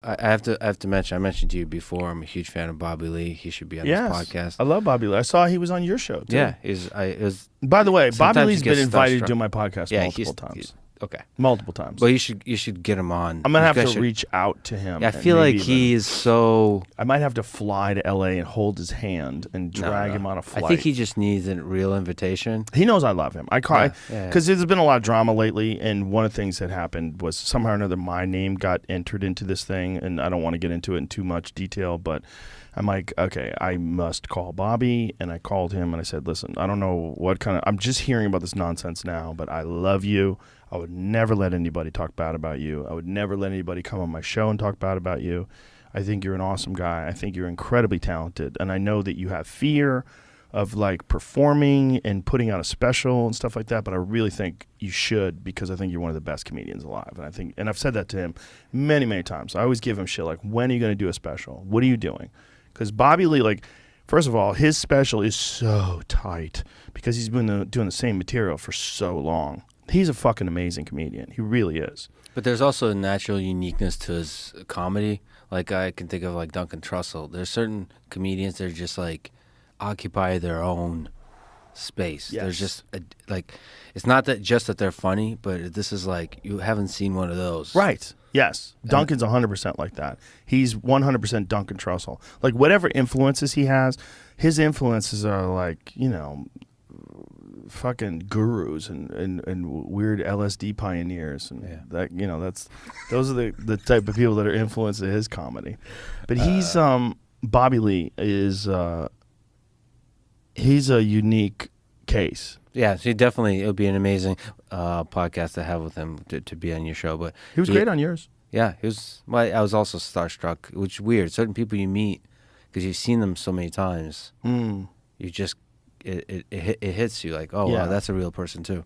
I have to mention. I mentioned to you before. I'm a huge fan of Bobby Lee. He should be on this podcast. I love Bobby Lee. I saw he was on your show too. Yeah, By the way, Bobby sometimes Lee's he gets been invited starstruck. to do my podcast Yeah, multiple times. Okay. Multiple times. Well, you should get him on. I'm gonna have You guys to reach out to him. Yeah, I and feel like maybe he is so. I might have to fly to LA and hold his hand and drag him on a flight. I think he just needs a real invitation. He knows I love him. I cry Yeah. because there's been a lot of drama lately, and one of the things that happened was somehow or another my name got entered into this thing, and I don't want to get into it in too much detail, but I'm like, okay, I must call Bobby, and I called him and I said, listen, I don't know what kind of, I'm just hearing about this nonsense now, but I love you. I would never let anybody talk bad about you. I would never let anybody come on my show and talk bad about you. I think you're an awesome guy. I think you're incredibly talented. And I know that you have fear of like performing and putting out a special and stuff like that, but I really think you should, because I think you're one of the best comedians alive. And I've said that to him many, many times. I always give him shit like, when are you going to do a special? What are you doing? Because Bobby Lee, like, first of all, his special is so tight because he's been doing the same material for so long. He's a fucking amazing comedian. He really is. But there's also a natural uniqueness to his comedy. Like I can think of like Duncan Trussell. There's certain comedians that are just like occupy their own space. Yes. There's just like it's not that just that they're funny, but this is like you haven't seen one of those. Right. Yes. Duncan's 100% like that. He's 100% Duncan Trussell. Like whatever influences he has, his influences are like, you know, fucking gurus and weird LSD pioneers, and that, you know, those are the type of people that are influenced his comedy. But he's Bobby Lee is he's a unique case. Yeah, so it would be an amazing podcast to have with him to be on your show. But he was great on yours. Yeah, he was. Well, I was also starstruck, which is weird. Certain people you meet because you've seen them so many times, you just it hits you like, oh wow, that's a real person too.